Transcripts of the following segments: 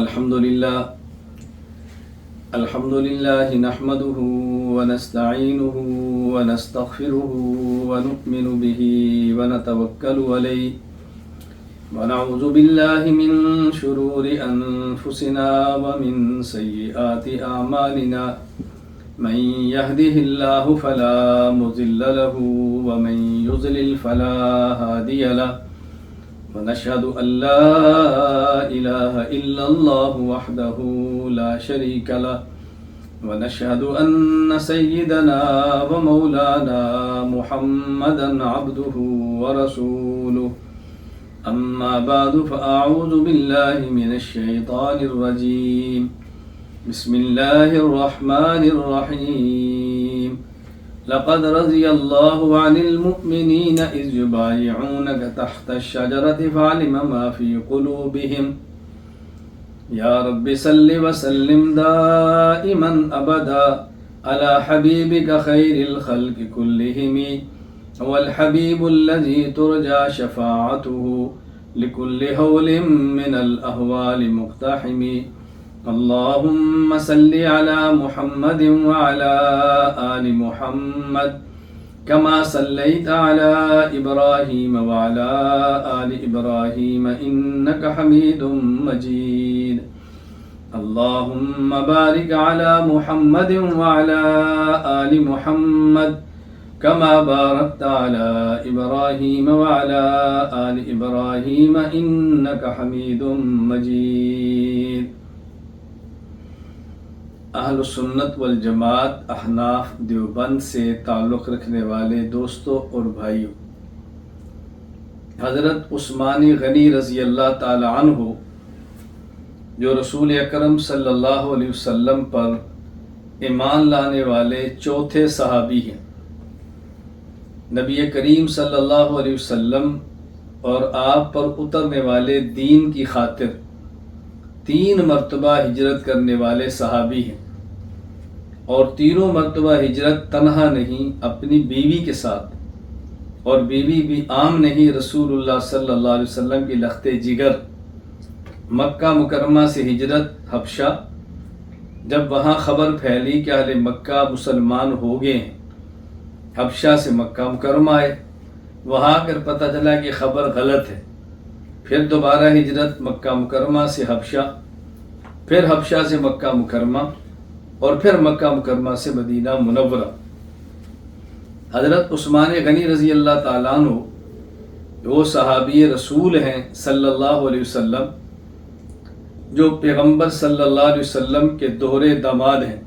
الحمد لله نحمده ونستعينه ونستغفره ونؤمن به ونتوكل عليه ونعوذ بالله من شرور أنفسنا ومن سيئات أعمالنا من يهده الله فلا مضل له ومن يضلل فلا هادي له ونشهد أن لا إله إلا الله وحده لا شريك له ونشهد أن سيدنا ومولانا محمدا عبده ورسوله أما بعد فأعوذ بالله من الشيطان الرجيم بسم الله الرحمن الرحيم لقد رضي الله عن المؤمنين إذ يبايعونك تحت الشجرة فعلم ما في قلوبهم يا رب صل وسلم دائما أبدا على حبيبك خير الخلق كلهم هو الحبيب الذي ترجى شفاعته لكل هول من الأهوال مقتحم اللهم صل على محمد وعلى آل محمد كما صليت على إبراهيم وعلى آل إبراهيم إنك حميد مجيد اللهم بارك على محمد وعلى آل محمد كما باركت على إبراهيم وعلى آل إبراهيم إنك حميد مجيد اہل سنت والجماعت احناف دیوبند سے تعلق رکھنے والے دوستوں اور بھائیوں، حضرت عثمان غنی رضی اللہ تعالی عنہ جو رسول اکرم صلی اللہ علیہ وسلم پر ایمان لانے والے چوتھے صحابی ہیں، نبی کریم صلی اللہ علیہ وسلم اور آپ پر اترنے والے دین کی خاطر 3 مرتبہ ہجرت کرنے والے صحابی ہیں، اور تینوں مرتبہ ہجرت تنہا نہیں، اپنی بیوی کے ساتھ، اور بیوی بھی عام نہیں، رسول اللہ صلی اللہ علیہ وسلم کی لخت جگر مکہ مکرمہ سے ہجرت حبشہ۔ جب وہاں خبر پھیلی کہ اہل مکہ مسلمان ہو گئے ہیں، حبشہ سے مکہ مکرمہ آئے، وہاں کر پتہ چلا کہ خبر غلط ہے، پھر دوبارہ ہجرت مکہ مکرمہ سے حبشہ، پھر حبشہ سے مکہ مکرمہ، اور پھر مکہ مکرمہ سے مدینہ منورہ۔ حضرت عثمان غنی رضی اللہ تعالیٰ عنہ وہ صحابی رسول ہیں صلی اللہ علیہ وسلم جو پیغمبر صلی اللہ علیہ وسلم کے دوہرے داماد ہیں۔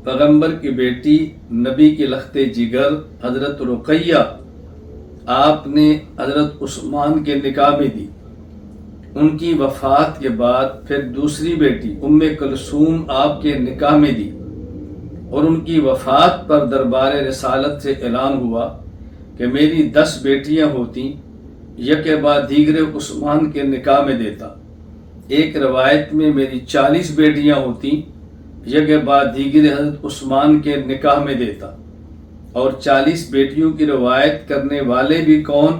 پیغمبر کی بیٹی نبی کی لخت جگر حضرت رقیہ آپ نے حضرت عثمان کے نکاح میں دی، ان کی وفات کے بعد پھر دوسری بیٹی ام کلثوم آپ کے نکاح میں دی، اور ان کی وفات پر دربار رسالت سے اعلان ہوا کہ میری 10 بیٹیاں ہوتی یکے بعد دیگر عثمان کے نکاح میں دیتا۔ ایک روایت میں میری 40 بیٹیاں ہوتی یکے بعد دیگر حضرت عثمان کے نکاح میں دیتا، اور 40 بیٹیوں کی روایت کرنے والے بھی کون؟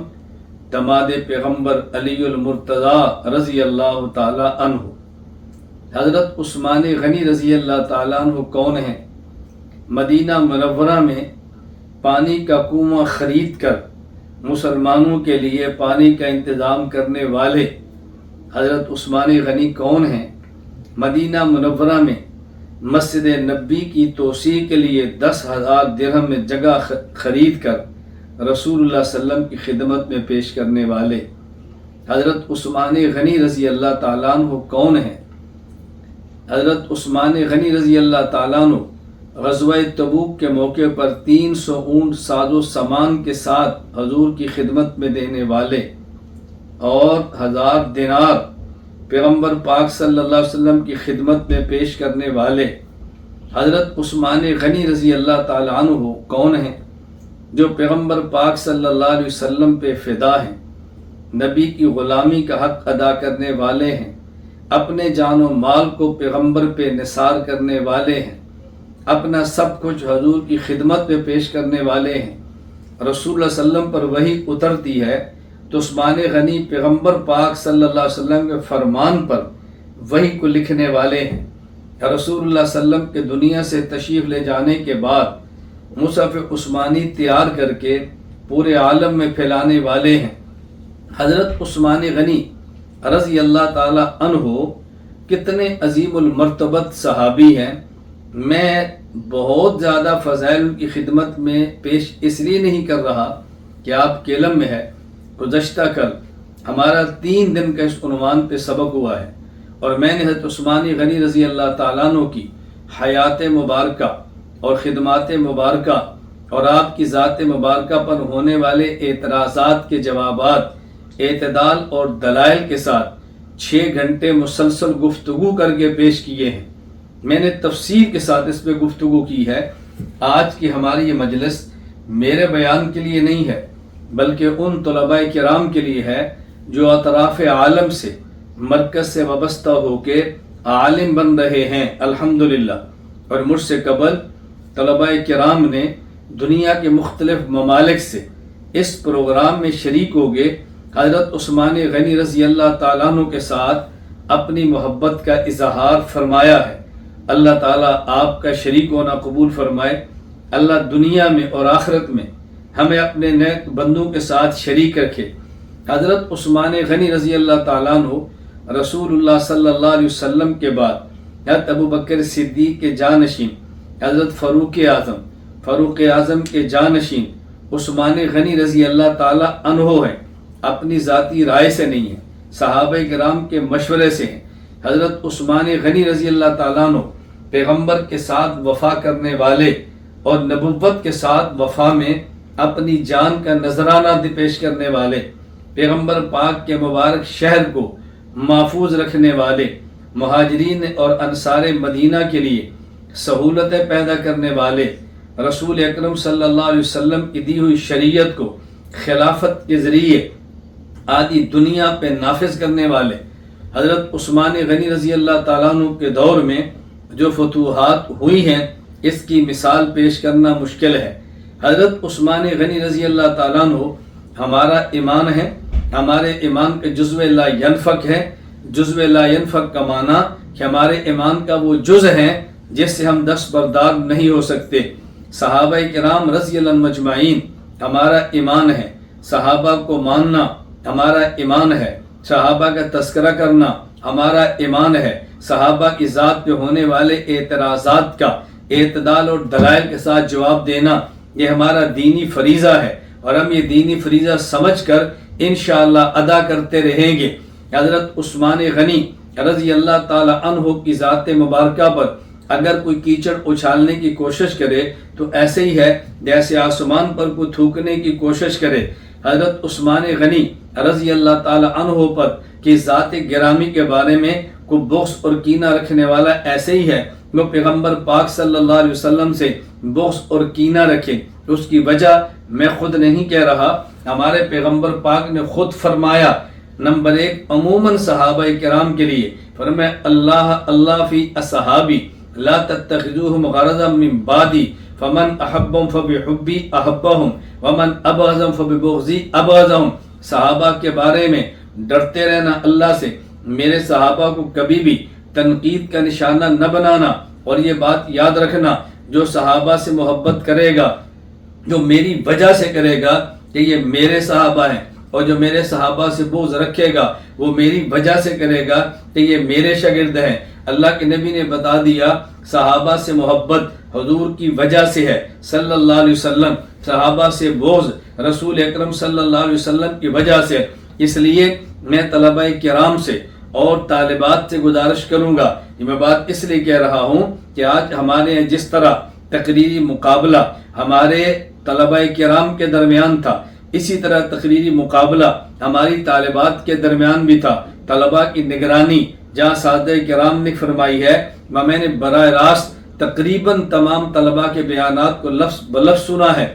داماد پیغمبر علی المرتضیٰ رضی اللہ تعالی عنہ۔ حضرت عثمان غنی رضی اللہ تعالی عنہ کون ہیں؟ مدینہ منورہ میں پانی کا کنواں خرید کر مسلمانوں کے لیے پانی کا انتظام کرنے والے حضرت عثمان غنی کون ہیں؟ مدینہ منورہ میں مسجد نبی کی توسیع کے لیے 10,000 درہم میں جگہ خرید کر رسول اللہ صلی اللہ علیہ وسلم کی خدمت میں پیش کرنے والے حضرت عثمان غنی رضی اللہ تعالیٰ عنہ کون ہیں؟ حضرت عثمان غنی رضی اللہ تعالیٰ عنہ غزوہ تبوک کے موقع پر 300 اونٹ ساز و سامان کے ساتھ حضور کی خدمت میں دینے والے، اور 1000 دینار پیغمبر پاک صلی اللہ علیہ وسلم کی خدمت میں پیش کرنے والے حضرت عثمان غنی رضی اللہ تعالیٰ عنہ کون ہیں؟ جو پیغمبر پاک صلی اللہ علیہ وسلم پہ فدا ہیں، نبی کی غلامی کا حق ادا کرنے والے ہیں، اپنے جان و مال کو پیغمبر پہ نثار کرنے والے ہیں، اپنا سب کچھ حضور کی خدمت میں پیش کرنے والے ہیں۔ رسول اللہ صلی اللہ علیہ وسلم پر وحی اترتی ہے تو عثمان غنی پیغمبر پاک صلی اللہ علیہ وسلم کے فرمان پر وحی کو لکھنے والے ہیں۔ رسول اللہ صلی اللہ علیہ وسلم کے دنیا سے تشریف لے جانے کے بعد مصحف عثمانی تیار کر کے پورے عالم میں پھیلانے والے ہیں۔ حضرت عثمان غنی رضی اللہ تعالی عنہ کتنے عظیم المرتبت صحابی ہیں۔ میں بہت زیادہ فضائل کی خدمت میں پیش اس لیے نہیں کر رہا کہ آپ کے علم میں ہے۔ گزشتہ کل ہمارا 3 دن کا اس عنوان پہ سبق ہوا ہے، اور میں نے حضرت عثمان غنی رضی اللہ تعالیٰ عنہ کی حیات مبارکہ اور خدمات مبارکہ اور آپ کی ذات مبارکہ پر ہونے والے اعتراضات کے جوابات اعتدال اور دلائل کے ساتھ 6 گھنٹے مسلسل گفتگو کر کے پیش کیے ہیں۔ میں نے تفصیل کے ساتھ اس پہ گفتگو کی ہے۔ آج کی ہماری یہ مجلس میرے بیان کے لیے نہیں ہے، بلکہ ان طلباء کرام کے لیے ہے جو اطراف عالم سے مرکز سے وابستہ ہو کے عالم بن رہے ہیں الحمدللہ۔ اور مجھ سے قبل طلباء کرام نے دنیا کے مختلف ممالک سے اس پروگرام میں شریک ہو گئے، حضرت عثمان غنی رضی اللہ تعالیٰ عنہ کے ساتھ اپنی محبت کا اظہار فرمایا ہے۔ اللہ تعالیٰ آپ کا شریک ہونا قبول فرمائے۔ اللہ دنیا میں اور آخرت میں ہمیں اپنے نیک بندوں کے ساتھ شریک رکھے۔ حضرت عثمان غنی رضی اللہ تعالیٰ عنہ رسول اللہ صلی اللہ علیہ وسلم کے بعد حضرت ابوبکر صدیق کے جانشین، حضرت فاروق اعظم کے جانشین عثمان غنی رضی اللہ تعالیٰ عنہ ہیں۔ اپنی ذاتی رائے سے نہیں ہیں، صحابہ کرام کے مشورے سے ہیں۔ حضرت عثمان غنی رضی اللہ تعالیٰ عنہ پیغمبر کے ساتھ وفا کرنے والے اور نبوت کے ساتھ وفا میں اپنی جان کا نذرانہ پیش کرنے والے، پیغمبر پاک کے مبارک شہر کو محفوظ رکھنے والے، مہاجرین اور انصار مدینہ کے لیے سہولتیں پیدا کرنے والے، رسول اکرم صلی اللہ علیہ وسلم کی دی ہوئی شریعت کو خلافت کے ذریعے آدھی دنیا پہ نافذ کرنے والے، حضرت عثمان غنی رضی اللہ تعالیٰ عنہ کے دور میں جو فتوحات ہوئی ہیں اس کی مثال پیش کرنا مشکل ہے۔ حضرت عثمان غنی رضی اللہ تعالیٰ عنہ ہمارا ایمان ہے، ہمارے ایمان کے جزو لا ینفک ہے۔ جزو لا ینفک کا معنی کہ ہمارے ایمان کا وہ جز ہے جس سے ہم دستبردار نہیں ہو سکتے۔ صحابہ کرام رضی اللہ عنہم مجمعین ہمارا ایمان ہے، صحابہ کو ماننا ہمارا ایمان ہے، صحابہ کا تذکرہ کرنا ہمارا ایمان ہے، صحابہ کی ذات پہ ہونے والے اعتراضات کا اعتدال اور دلائل کے ساتھ جواب دینا یہ ہمارا دینی فریضہ ہے، اور ہم یہ دینی فریضہ سمجھ کر انشاءاللہ ادا کرتے رہیں گے۔ حضرت عثمان غنی رضی اللہ تعالی عنہ کی ذات مبارکہ پر اگر کوئی کیچڑ اچھالنے کی کوشش کرے تو ایسے ہی ہے جیسے آسمان پر کوئی تھوکنے کی کوشش کرے۔ حضرت عثمان غنی رضی اللہ تعالی عنہ پر کہ ذات گرامی کے بارے میں کوئی بغض اور کینہ رکھنے والا ایسے ہی ہے وہ پیغمبر پاک صلی اللہ علیہ وسلم سے بغض اور کینہ رکھے۔ اس کی وجہ میں خود نہیں کہہ رہا، ہمارے پیغمبر پاک نے خود فرمایا۔ نمبر 1 عموماً صحابہ کرام کے لیے فرمایا اللہ فی اصحابی لا تتخذوهم غرضا من بعدی فمن احبهم فبحبی احبهم ومن ابغضهم فببغضی ابغضهم۔ صحابہ کے بارے میں ڈرتے رہنا اللہ سے، میرے صحابہ کو کبھی بھی تنقید کا نشانہ نہ بنانا، اور یہ بات یاد رکھنا جو صحابہ سے محبت کرے گا، جو میری وجہ سے کرے گا کہ یہ میرے صحابہ ہیں، اور جو میرے صحابہ سے بغض رکھے گا وہ میری وجہ سے کرے گا کہ یہ میرے شاگرد ہیں۔ اللہ کے نبی نے بتا دیا صحابہ سے محبت حضور کی وجہ سے ہے صلی اللہ علیہ وسلم، صحابہ سے بغض رسول اکرم صلی اللہ علیہ وسلم کی وجہ سے۔ اس لیے میں طلباء کرام سے اور طالبات سے گزارش کروں گا، یہ میں بات اس لیے کہہ رہا ہوں کہ آج ہمارے جس طرح تقریری مقابلہ ہمارے طلباء کرام کے درمیان تھا، اسی طرح تقریری مقابلہ ہماری طالبات کے درمیان بھی تھا۔ طلباء کی نگرانی جہاں اساتذہ کرام نے فرمائی ہے، میں نے براہ راست تقریباً تمام طلباء کے بیانات کو لفظ بلفظ سنا ہے۔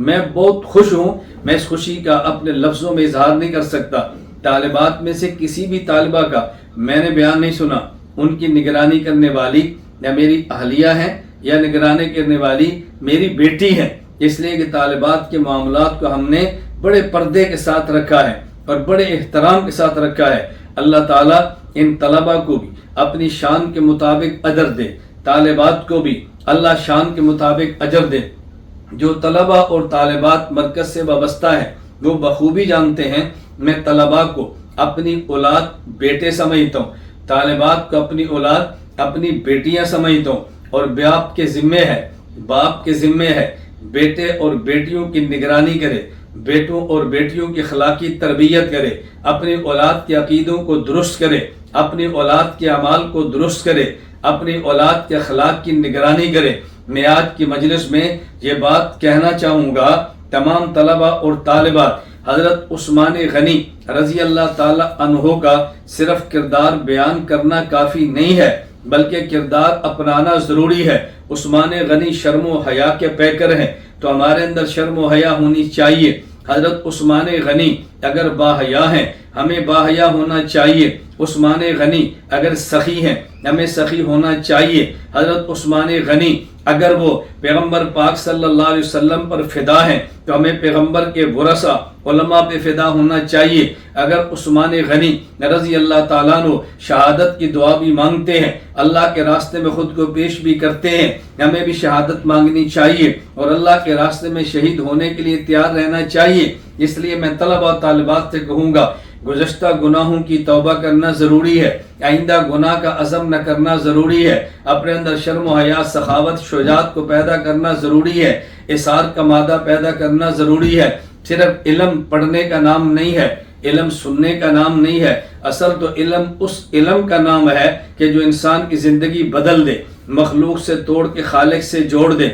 میں بہت خوش ہوں، میں اس خوشی کا اپنے لفظوں میں اظہار نہیں کر سکتا۔ طالبات میں سے کسی بھی طالبہ کا میں نے بیان نہیں سنا، ان کی نگرانی کرنے والی یا میری اہلیہ ہیں یا نگرانی کرنے والی میری بیٹی ہے، اس لیے کہ طالبات کے معاملات کو ہم نے بڑے پردے کے ساتھ رکھا ہے اور بڑے احترام کے ساتھ رکھا ہے۔ اللہ تعالیٰ ان طلبہ کو بھی اپنی شان کے مطابق اجر دے، طالبات کو بھی اللہ شان کے مطابق اجر دے۔ جو طلبہ اور طالبات مرکز سے وابستہ ہیں وہ بخوبی جانتے ہیں میں طلبہ کو اپنی اولاد بیٹے سمجھتا ہوں، طالبات کو اپنی اولاد اپنی بیٹیاں سمجھتا ہوں، اور باپ کے ذمے ہے بیٹے اور بیٹیوں کی نگرانی کرے، بیٹوں اور بیٹیوں کی اخلاقی تربیت کرے، اپنی اولاد کے عقیدوں کو درست کرے، اپنی اولاد کے اعمال کو درست کرے، اپنی اولاد کے اخلاق کی نگرانی کرے۔ میں آج کی مجلس میں یہ بات کہنا چاہوں گا تمام طلبہ اور طالبات، حضرت عثمان غنی رضی اللہ تعالی عنہ کا صرف کردار بیان کرنا کافی نہیں ہے بلکہ کردار اپنانا ضروری ہے۔ عثمان غنی شرم و حیا کے پیکر ہیں تو ہمارے اندر شرم و حیا ہونی چاہیے۔ حضرت عثمان غنی اگر باحیا ہیں ہمیں باحیا ہونا چاہیے۔ عثمان غنی اگر سخی ہیں ہمیں سخی ہونا چاہیے۔ حضرت عثمان غنی اگر وہ پیغمبر پاک صلی اللہ علیہ وسلم پر فدا ہیں تو ہمیں پیغمبر کے ورثہ علماء پہ فدا ہونا چاہیے۔ اگر عثمان غنی رضی اللہ تعالیٰ عنہ شہادت کی دعا بھی مانگتے ہیں، اللہ کے راستے میں خود کو پیش بھی کرتے ہیں، ہمیں بھی شہادت مانگنی چاہیے اور اللہ کے راستے میں شہید ہونے کے لیے تیار رہنا چاہیے۔ اس لیے میں طلبہ و طالبات سے کہوں گا گزشتہ گناہوں کی توبہ کرنا ضروری ہے، آئندہ گناہ کا عزم نہ کرنا ضروری ہے، اپنے اندر شرم و حیا، سخاوت، شجاعت کو پیدا کرنا ضروری ہے، اثار کا مادہ پیدا کرنا ضروری ہے۔ صرف علم پڑھنے کا نام نہیں ہے، علم سننے کا نام نہیں ہے، اصل تو علم اس علم کا نام ہے کہ جو انسان کی زندگی بدل دے، مخلوق سے توڑ کے خالق سے جوڑ دے۔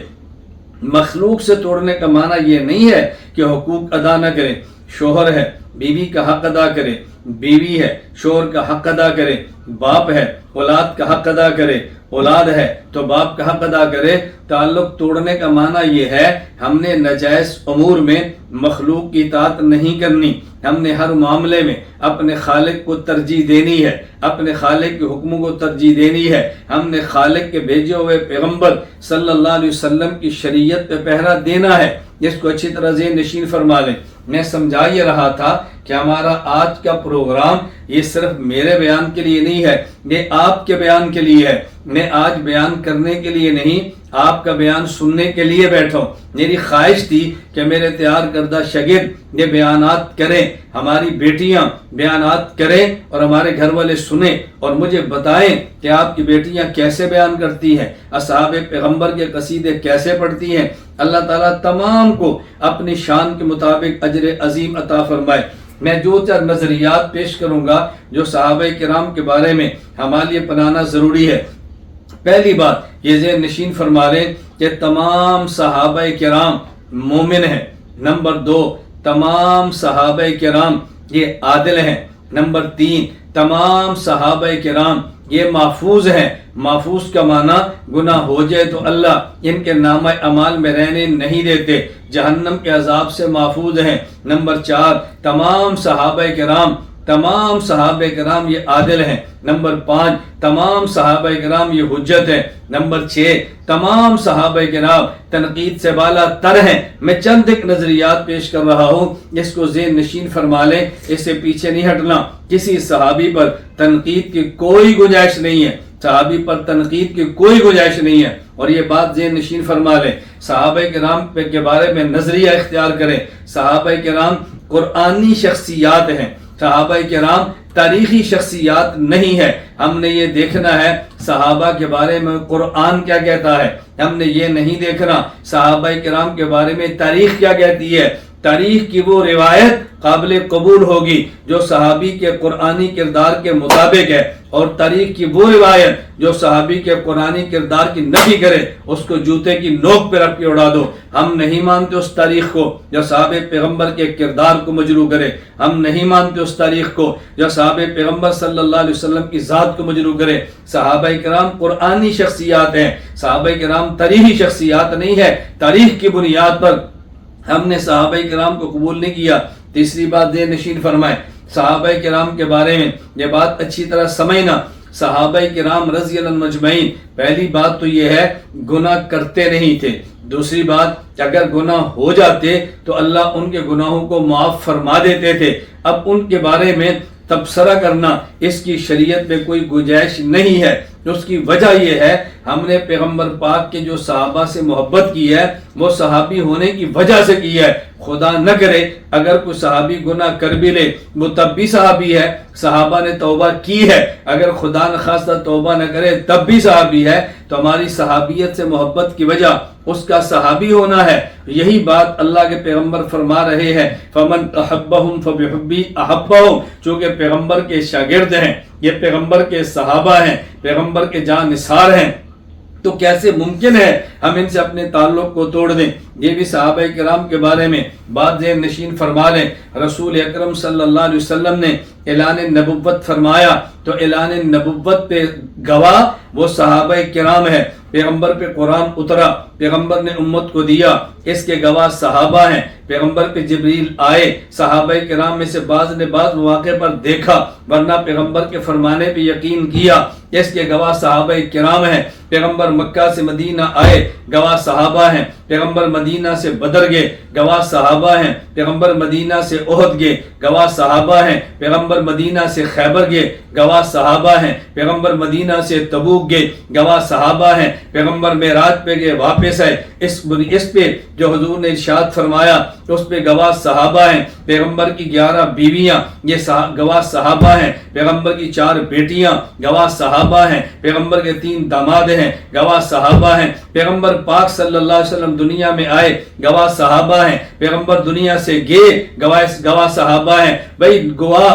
مخلوق سے توڑنے کا معنی یہ نہیں ہے کہ حقوق ادا نہ کرے، شوہر ہے بیوی کا حق ادا کرے، بیوی ہے شوہر کا حق ادا کرے، باپ ہے اولاد کا حق ادا کرے، اولاد ہے تو باپ کا حق ادا کرے۔ تعلق توڑنے کا معنی یہ ہے ہم نے ناجائز امور میں مخلوق کی اطاعت نہیں کرنی، ہم نے ہر معاملے میں اپنے خالق کو ترجیح دینی ہے، اپنے خالق کے حکموں کو ترجیح دینی ہے، ہم نے خالق کے بھیجے ہوئے پیغمبر صلی اللہ علیہ وسلم کی شریعت پہ پہرا دینا ہے۔ اس کو اچھی طرح ذہن نشین فرما لیں۔ میں سمجھا یہ رہا تھا کہ ہمارا آج کا پروگرام یہ صرف میرے بیان کے لیے نہیں ہے، یہ آپ کے بیان کے لیے ہے۔ میں آج بیان کرنے کے لیے نہیں، آپ کا بیان سننے کے لیے بیٹھا ہوں۔ میری خواہش تھی کہ میرے تیار کردہ شاگرد یہ بیانات کریں، ہماری بیٹیاں بیانات کریں اور ہمارے گھر والے سنیں اور مجھے بتائیں کہ آپ کی بیٹیاں کیسے بیان کرتی ہیں، اصحاب پیغمبر کے قصیدے کیسے پڑھتی ہیں۔ اللہ تعالیٰ تمام کو اپنی شان کے مطابق اجر عظیم عطا فرمائے۔ میں جو چار نظریات پیش کروں گا جو صحابہ کرام کے بارے میں ہمارے لیے اپنانا ضروری ہے۔ پہلی بات یہ ذہن نشین فرما لیں کہ تمام صحابہ کرام مومن ہیں۔ نمبر 2 تمام صحابہ کرام یہ عادل ہیں۔ نمبر 3 تمام صحابہ کرام یہ محفوظ ہیں۔ محفوظ کا معنی گناہ ہو جائے تو اللہ ان کے نامہ اعمال میں رہنے نہیں دیتے، جہنم کے عذاب سے محفوظ ہیں۔ نمبر 4 تمام صحابہ کرام یہ عادل ہیں۔ نمبر 5 تمام صحابہ کرام یہ حجت ہیں۔ نمبر 6 تمام صحابہ کرام تنقید سے بالا تر ہیں۔ میں چند ایک نظریات پیش کر رہا ہوں، اس کو ذہن نشین فرما لیں، اس سے پیچھے نہیں ہٹنا۔ کسی صحابی پر تنقید کی کوئی گنجائش نہیں ہے، صحابی پر تنقید کی کوئی گنجائش نہیں ہے، اور یہ بات ذہن نشین فرما لیں۔ صحابہ کرام کے بارے میں نظریہ اختیار کریں۔ صحابہ کرام قرآنی شخصیات ہیں، صحابہ کرام تاریخی شخصیات نہیں ہے۔ ہم نے یہ دیکھنا ہے صحابہ کے بارے میں قرآن کیا کہتا ہے، ہم نے یہ نہیں دیکھنا صحابہ کرام کے بارے میں تاریخ کیا کہتی ہے۔ تاریخ کی وہ روایت قابل قبول ہوگی جو صحابی کے قرآنی کردار کے مطابق ہے، اور تاریخ کی وہ روایت جو صحابی کے قرآنی کردار کی نفی کرے اس کو جوتے کی نوک پہ رکھ کے اڑا دو۔ ہم نہیں مانتے اس تاریخ کو جو صحابہ پیغمبر کے کردار کو مجروح کرے، ہم نہیں مانتے اس تاریخ کو جو صحابہ پیغمبر صلی اللہ علیہ وسلم کی ذات کو مجروح کرے۔ صحابہ کرام قرآنی شخصیات ہیں، صحابہ کرام تاریخی شخصیات نہیں ہے۔ تاریخ کی بنیاد پر ہم نے صحابہ کرام کو قبول نہیں کیا۔ تیسری بات ذہن نشین فرمائیں، صحابہ کرام کے بارے میں یہ بات اچھی طرح سمجھنا۔ صحابہ کرام رضی اللہ عنہم اجمعین، پہلی بات تو یہ ہے گناہ کرتے نہیں تھے۔ دوسری بات اگر گناہ ہو جاتے تو اللہ ان کے گناہوں کو معاف فرما دیتے تھے۔ اب ان کے بارے میں تبصرہ کرنا اس کی شریعت میں کوئی گنجائش نہیں ہے۔ اس کی وجہ یہ ہے ہم نے پیغمبر پاک کے جو صحابہ سے محبت کی ہے وہ صحابی ہونے کی وجہ سے کی ہے۔ خدا نہ کرے اگر کوئی صحابی گناہ کر بھی لے وہ تب بھی صحابی ہے، صحابہ نے توبہ کی ہے، اگر خدا نخواستہ توبہ نہ کرے تب بھی صحابی ہے، تو ہماری صحابیت سے محبت کی وجہ اس کا صحابی ہونا ہے۔ یہی بات اللہ کے پیغمبر فرما رہے ہیں، فمن احبہم فبحبی احبہم، چونکہ پیغمبر کے شاگرد ہیں، یہ پیغمبر کے صحابہ ہیں، پیغمبر کے جاں نثار ہیں، تو کیسے ممکن ہے ہم ان سے اپنے تعلق کو توڑ دیں؟ یہ بھی صحابہ کرام کے بارے میں بات ذہن نشین فرما لیں۔ رسول اکرم صلی اللہ علیہ وسلم نے اعلان نبوت فرمایا تو اعلان نبوت پہ گواہ وہ صحابہ کرام ہے۔ پیغمبر پہ قرآن اترا، پیغمبر نے امت کو دیا، اس کے گواہ صحابہ ہیں۔ پیغمبر پہ جبریل آئے، صحابہ کرام میں سے بعض نے بعض مواقع پر دیکھا ورنہ پیغمبر کے فرمانے پہ یقین کیا، اس کے گواہ صحابہ کرام ہیں۔ پیغمبر مکہ سے مدینہ آئے، گواہ صحابہ ہیں۔ پیغمبر مدینہ سے بدر گئے، گواہ صحابہ ہیں۔ پیغمبر مدینہ سے احد گئے، گواہ صحابہ ہیں۔ پیغمبر مدینہ سے خیبر گئے، گواہ صحابہ ہیں۔ پیغمبر مدینہ سے تبوک گئے، گواہ صحابہ ہیں۔ پیغمبر معراج پہ گئے واپس آئے، اس پہ جو حضور نے ارشاد فرمایا اس پہ گواہ صحابہ ہیں۔ پیغمبر کی 11 بیویاں یہ گواہ صحابہ ہیں۔ پیغمبر کی 4 بیٹیاں گواہ صحابہ ہیں۔ پیغمبر کے 3 داماد ہیں، گواہ صحابہ ہیں۔ پیغمبر پاک صلی اللہ علیہ وسلم دنیا میں آئے، گواہ صحابہ ہیں۔ پیغمبر دنیا سے گئے، گواہ صحابہ ہیں۔ بھائی گواہ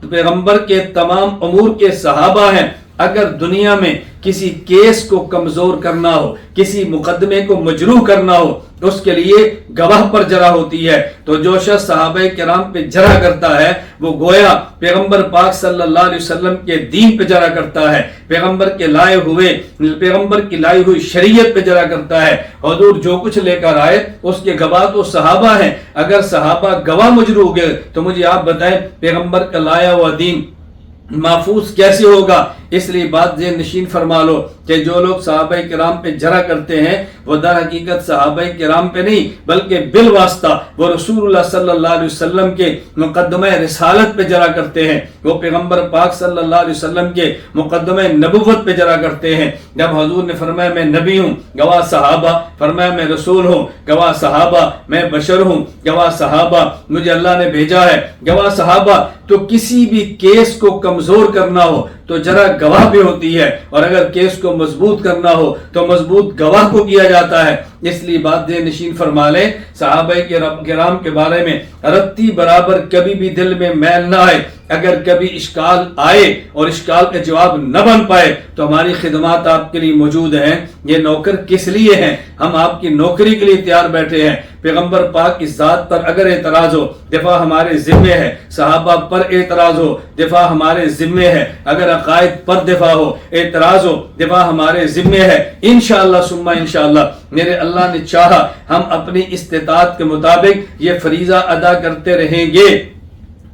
پیغمبر کے تمام امور کے صحابہ ہیں۔ اگر دنیا میں کسی کیس کو کمزور کرنا ہو، کسی مقدمے کو مجروح کرنا ہو تو اس کے لیے گواہ پر جرح ہوتی ہے، تو جو شخص صحابہ کرام پہ جرح کرتا ہے وہ گویا پیغمبر پاک صلی اللہ علیہ وسلم کے دین پہ جرح کرتا ہے، پیغمبر کی لائی ہوئی شریعت پہ جرح کرتا ہے۔ حضور جو کچھ لے کر آئے اس کے گواہ تو صحابہ ہیں۔ اگر صحابہ گواہ مجروح گئے تو مجھے آپ بتائیں پیغمبر کا لایا ہوا دین محفوظ کیسے ہوگا؟ اس لیے بات ذہن نشین فرما لو کہ جو لوگ صحابہ کرام پہ جرح کرتے ہیں وہ در حقیقت صحابہ کرام پہ نہیں بلکہ بالواسطہ وہ رسول اللہ صلی اللہ علیہ وسلم کے مقدمہ رسالت پہ جرح کرتے ہیں، وہ پیغمبر پاک صلی اللہ علیہ وسلم کے مقدمہ نبوت پہ جرح کرتے ہیں۔ جب حضور نے فرمایا میں نبی ہوں، گواہ صحابہ، فرمایا میں رسول ہوں، گواہ صحابہ، میں بشر ہوں، گواہ صحابہ، مجھے اللہ نے بھیجا ہے، گواہ صحابہ، تو کسی بھی کیس کو کمزور کرنا ہو تو جرح گواہ پہ ہوتی ہے، اور اگر کیس کو مضبوط کرنا ہو تو مضبوط گواہ کو کیا جاتا ہے۔ اس لیے بات دے نشین فرما لیں صحابہ کرام کے بارے میں رتی برابر کبھی بھی دل میں میل نہ آئے۔ اگر کبھی اشکال آئے اور اشکال کا جواب نہ بن پائے تو ہماری خدمات آپ کے لیے موجود ہیں۔ یہ نوکر کس لیے ہیں؟ ہم آپ کی نوکری کے لیے تیار بیٹھے ہیں۔ پیغمبر پاک کی ذات پر اگر اعتراض ہو دفاع ہمارے ذمے ہے، صحابہ پر اعتراض ہو دفاع ہمارے ذمے ہے، اگر عقائد پر دفاع ہو اعتراض ہو دفاع ہمارے ذمے ہے۔ انشاءاللہ ثم انشاءاللہ میرے اللہ نے چاہا ہم اپنی استطاعت کے مطابق یہ فریضہ ادا کرتے رہیں گے،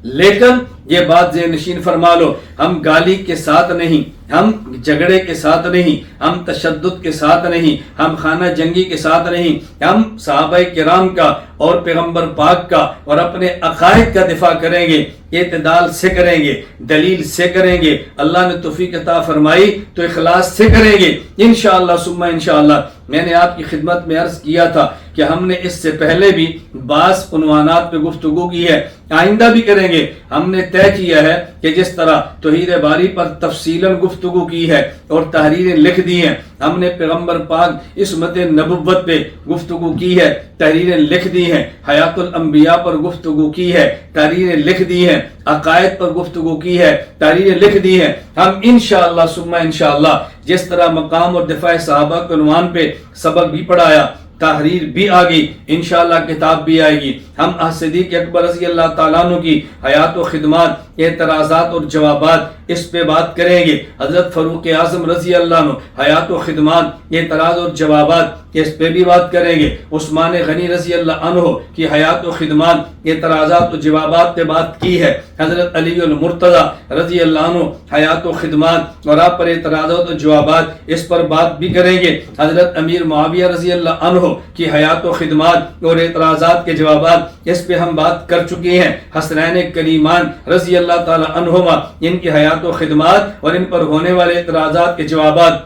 لیکن یہ بات ذہن نشین فرما لو ہم گالی کے ساتھ نہیں، ہم جھگڑے کے ساتھ نہیں، ہم تشدد کے ساتھ نہیں، ہم خانہ جنگی کے ساتھ نہیں، ہم صحابہ کرام کا اور پیغمبر پاک کا اور اپنے عقائد کا دفاع کریں گے، اعتدال سے کریں گے، دلیل سے کریں گے، اللہ نے توفیق عطا فرمائی تو اخلاص سے کریں گے انشاءاللہ ثم انشاءاللہ۔ میں نے آپ کی خدمت میں عرض کیا تھا کہ ہم نے اس سے پہلے بھی بعض عنوانات پہ گفتگو کی ہے، آئندہ بھی کریں گے۔ ہم نے طے کیا ہے کہ جس طرح توحید باری پر تفصیلاً گفتگو کی ہے اور تحریریں لکھ دی ہیں، ہم نے پیغمبر پاک عصمت نبوت پہ گفتگو کی ہے، تحریریں لکھ دی ہیں، حیات الانبیاء پر گفتگو کی ہے، تحریریں لکھ دی ہیں، عقائد پر گفتگو کی ہے، تحریریں لکھ دی ہیں۔ ہم انشاءاللہ ثم انشاءاللہ جس طرح مقام اور دفاع صحابہ کے عنوان پہ سبق بھی پڑھایا، تحریر بھی آ گئی، انشاءاللہ کتاب بھی آئے گی۔ ہم صدیق اکبر رضی اللہ تعالیٰ عنہ کی حیات و خدمات، اعتراضات اور جوابات اس پہ بات کریں گے. حضرت فاروق اعظم رضی اللہ عنہ حیات و خدمات اعتراض اور جوابات اس پہ بھی بات کریں گے. عثمان غنی رضی اللہ عنہ کی حیات و خدمات اعتراضات و جوابات پہ بات کی ہے. حضرت علی المرتضی رضی اللہ عنہ حیات و خدمات اور آپ پر اعتراضات و جوابات اس پر بات بھی کریں گے. حضرت امیر معاویہ رضی اللہ عنہ کی حیات و خدمات اور اعتراضات کے جوابات اس پہ ہم بات کر چکے ہیں. حسنین کریمان رضی اللہ تعالی عنہما ان کی حیات و خدمات اور ان پر ہونے والے اعتراضات کے جوابات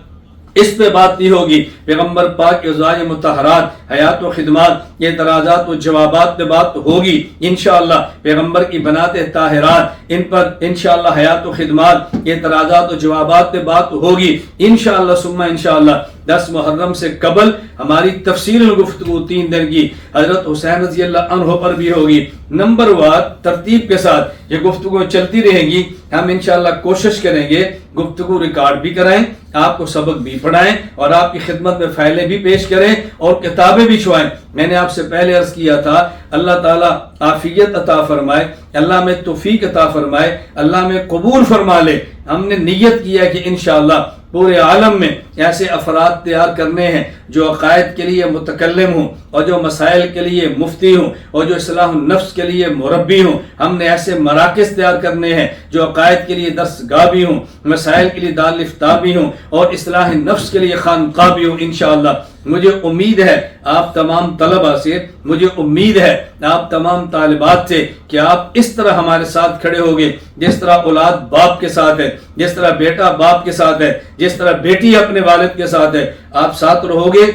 اس پہ بات نہیں ہوگی. پیغمبر پاک کے ازواج مطہرات حیات و خدمات اعتراضات و جوابات پہ بات ہوگی انشاءاللہ. پیغمبر کی بنات طاہرات ان پر انشاءاللہ حیات و خدمات اعتراضات و جوابات پہ بات ہوگی انشاءاللہ ثم انشاءاللہ. 10 محرم سے قبل ہماری تفصیل گفتگو 3 دن کی حضرت حسین رضی اللہ عنہ پر بھی ہوگی. نمبر وار ترتیب کے ساتھ یہ گفتگو چلتی رہیں گی. ہم انشاءاللہ کوشش کریں گے گفتگو ریکارڈ بھی کرائیں, آپ کو سبق بھی پڑھائیں اور آپ کی خدمت میں فائلیں بھی پیش کریں اور کتابیں بھی چھوائیں. میں نے آپ سے پہلے عرض کیا تھا اللہ تعالیٰ عافیت عطا فرمائے, اللہ میں توفیق عطا فرمائے, اللہ میں قبول فرما لے. ہم نے نیت کیا کہ انشاءاللہ پورے عالم میں ایسے افراد تیار کرنے ہیں جو عقائد کے لیے متکلم ہوں اور جو مسائل کے لیے مفتی ہوں اور جو اصلاح النفس کے لیے مربی ہوں. ہم نے ایسے مراکز تیار کرنے ہیں جو عقائد کے لیے درس گاہ بھی ہوں, مسائل کے لیے دارالفتاء بھی ہوں اور اصلاح نفس کے لیے خانقاہ بھی ہوں انشاءاللہ. مجھے امید ہے آپ تمام طلبہ سے, مجھے امید ہے آپ تمام طالبات سے کہ آپ اس طرح ہمارے ساتھ کھڑے ہوگے جس طرح اولاد باپ کے ساتھ ہے, جس طرح بیٹا باپ کے ساتھ ہے, جس طرح بیٹی اپنے والد کے ساتھ ہے. آپ ساتھ رہو گے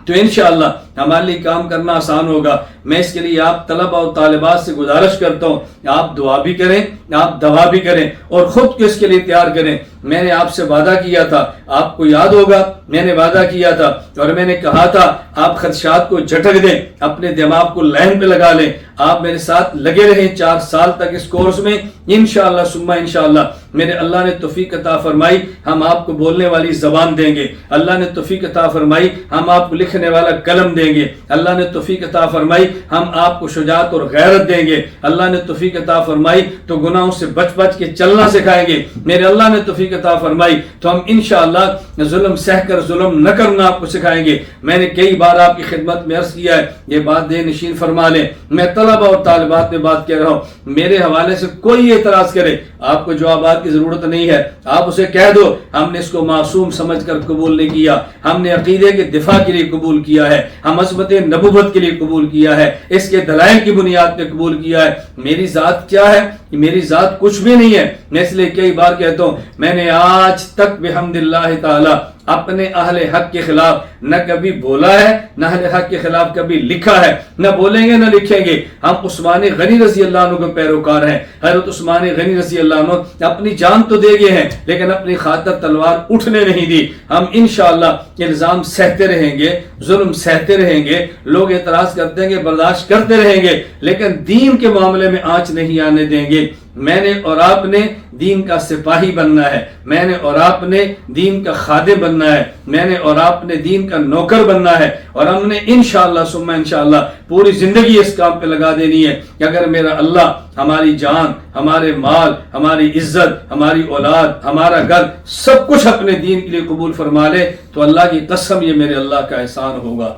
تو انشاءاللہ ہمارے لیے کام کرنا آسان ہوگا. میں اس کے لیے آپ طلبہ اور طالبات سے گزارش کرتا ہوں آپ دعا بھی کریں, آپ دوا بھی کریں اور خود کو اس کے لیے تیار کریں. میں نے آپ سے وعدہ کیا تھا, آپ کو یاد ہوگا میں نے وعدہ کیا تھا اور میں نے کہا تھا آپ خدشات کو جھٹک دیں, اپنے دماغ کو لائن پہ لگا لیں, آپ میرے ساتھ لگے رہیں 4 سال تک اس کورس میں انشاءاللہ ثم انشاءاللہ. میرے اللہ نے توفیق عطا فرمائی ہم آپ کو بولنے والی زبان دیں گے, اللہ نے توفیق عطا فرمائی ہم آپ کو لکھنے والا قلم دیں گے, اللہ نے توفیق عطا فرمائی ہم آپ کو شجاعت اور غیرت دیں گے, اللہ نے توفیق عطا فرمائی تو گناہوں سے بچ بچ کے چلنا سکھائیں گے. میرے اللہ نے توفیق عطا فرمائی تو ہم انشاءاللہ ظلم سہ کر ظلم نہ کرنا آپ کو سکھائیں گے. میں نے کئی بار آپ کی خدمت میں عرض کیا ہے, یہ بات دے نشین فرما لیں. میں طلبہ اور طالبات میں بات کہہ رہا ہوں, میرے حوالے سے کوئی اعتراض کرے آپ کو جوابات کی ضرورت نہیں ہے, آپ اسے کہہ دو ہم نے اس کو معصوم سمجھ کر قبول نہیں کیا, ہم نے عقیدے کے دفاع کے لیے قبول کیا ہے, ہم عظمت نبوت کے لیے قبول کیا ہے, اس کے دلائل کی بنیاد پہ قبول کیا ہے. میری ذات کیا ہے؟ میری ذات کچھ بھی نہیں ہے. میں اس لیے کئی بار کہتا ہوں میں نے آج تک بحمد اللہ تعالی اپنے اہل حق کے خلاف نہ کبھی بولا ہے, نہ اہل حق کے خلاف کبھی لکھا ہے, نہ بولیں گے نہ لکھیں گے. ہم عثمان غنی رضی اللہ عنہ کے پیروکار ہیں. حضرت عثمان غنی رضی اللہ عنہ اپنی جان تو دے گئے ہیں لیکن اپنی خاطر تلوار اٹھنے نہیں دی. ہم انشاءاللہ الزام سہتے رہیں گے, ظلم سہتے رہیں گے, لوگ اعتراض کرتے ہیں کہ برداشت کرتے رہیں گے لیکن دین کے معاملے میں آنچ نہیں آنے دیں گے. میں نے اور آپ نے دین کا سپاہی بننا ہے, میں نے اور آپ نے دین کا خادم بننا ہے, میں نے اور آپ نے دین کا نوکر بننا ہے اور ہم نے انشاءاللہ ثم انشاءاللہ پوری زندگی اس کام پہ لگا دینی ہے کہ اگر میرا اللہ ہماری جان, ہمارے مال, ہماری عزت, ہماری اولاد, ہمارا گھر سب کچھ اپنے دین کے لیے قبول فرما لے تو اللہ کی قسم یہ میرے اللہ کا احسان ہوگا.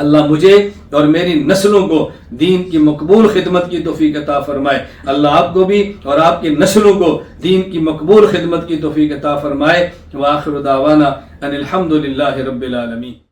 اللہ مجھے اور میری نسلوں کو دین کی مقبول خدمت کی توفیق عطا فرمائے. اللہ آپ کو بھی اور آپ کی نسلوں کو دین کی مقبول خدمت کی توفیق عطا فرمائے. وآخر دعوانا ان الحمد للہ رب العالمین.